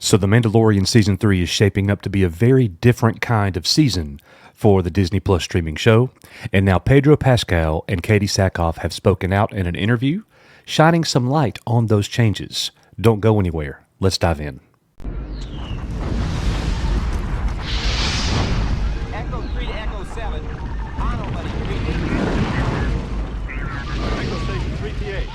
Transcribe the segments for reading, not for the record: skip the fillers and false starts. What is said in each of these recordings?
So The Mandalorian Season 3 is shaping up to be a very different kind of season for the Disney Plus streaming show, and now Pedro Pascal and Katie Sackhoff have spoken out in an interview, shining some light on those changes. Don't go anywhere. Let's dive in. Echo 3 to Echo 7. Mono, buddy. Echo Station 3TA.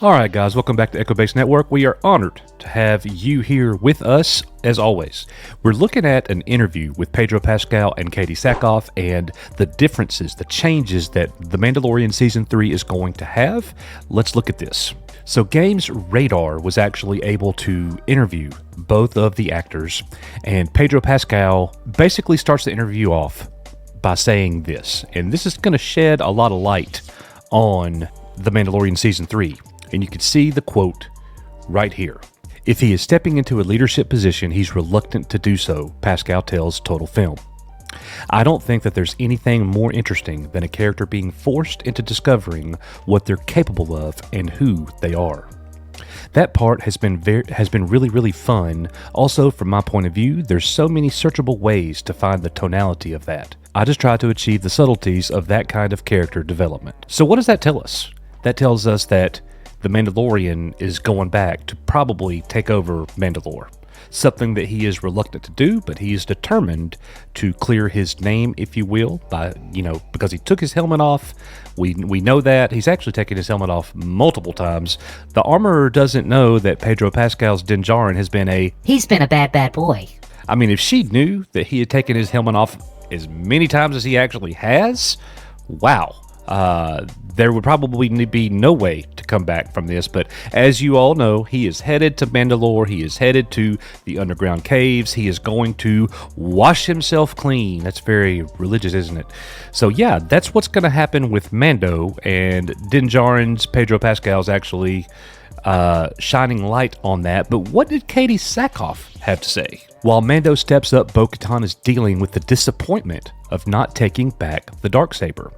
All right, guys, welcome back to Echo Base Network. We are honored to have you here with us, as always. We're looking at an interview with Pedro Pascal and Katie Sackhoff and the differences, the changes that The Mandalorian Season 3 is going to have. Let's look at this. So Games Radar was actually able to interview both of the actors, and Pedro Pascal basically starts the interview off by saying this, and this is going to shed a lot of light on The Mandalorian Season 3. And you can see the quote right here. If he is stepping into a leadership position, he's reluctant to do so, Pascal tells Total Film. I don't think that there's anything more interesting than a character being forced into discovering what they're capable of and who they are. That part has been really fun. Also, from my point of view, there's so many searchable ways to find the tonality of that. I just try to achieve the subtleties of that kind of character development. So what does that tell us? That tells us that the Mandalorian is going back to probably take over Mandalore. Something that he is reluctant to do, but he is determined to clear his name, if you will, by, because he took his helmet off. We know that. He's actually taken his helmet off multiple times. The armorer doesn't know that Pedro Pascal's Din Djarin He's been a bad boy. I mean, if she knew that he had taken his helmet off as many times as he actually has, wow. There would probably be no way to come back from this, but as you all know, he is headed to Mandalore. He is headed to the underground caves. He is going to wash himself clean. That's very religious, isn't it? So yeah, that's what's going to happen with Mando, and Din Djarin's Pedro Pascal's actually shining light on that. But what did Katie Sackhoff have to say? While Mando steps up, Bo-Katan is dealing with the disappointment of not taking back the Darksaber.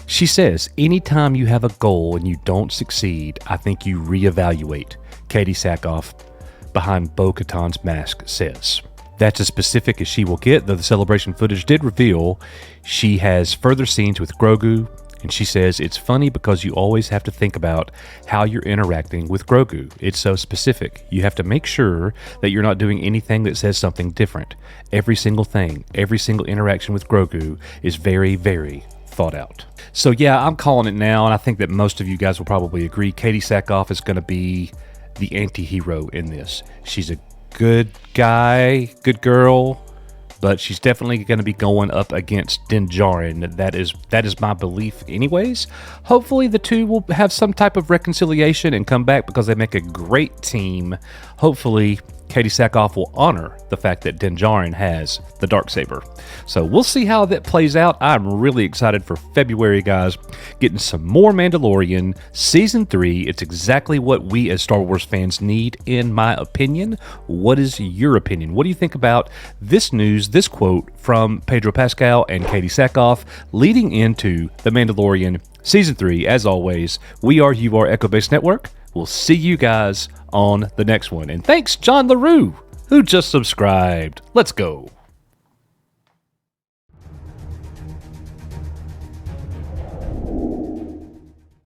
She says, anytime you have a goal and you don't succeed, I think you reevaluate, Katie Sackhoff behind Bo-Katan's mask says. That's as specific as she will get, though the celebration footage did reveal she has further scenes with Grogu, and she says, it's funny because you always have to think about how you're interacting with Grogu. It's so specific. You have to make sure that you're not doing anything that says something different. Every single thing, every single interaction with Grogu is very thought out. So yeah, I'm calling it now, and I think that most of you guys will probably agree. Katie Sackhoff is going to be the anti-hero in this. She's a good guy, good girl, but she's definitely going to be going up against Din Djarin. That is my belief anyways. Hopefully the two will have some type of reconciliation and come back because they make a great team. Hopefully Katie Sackhoff will honor the fact that Din Djarin has the Darksaber. So we'll see how that plays out. I'm really excited for February, guys. Getting some more Mandalorian Season 3. It's exactly what we as Star Wars fans need, in my opinion. What is your opinion? What do you think about this news, this quote from Pedro Pascal and Katie Sackhoff leading into The Mandalorian Season 3? As always, we are You Are Echo Base Network. We'll see you guys on the next one. And thanks, John LaRue, who just subscribed. Let's go.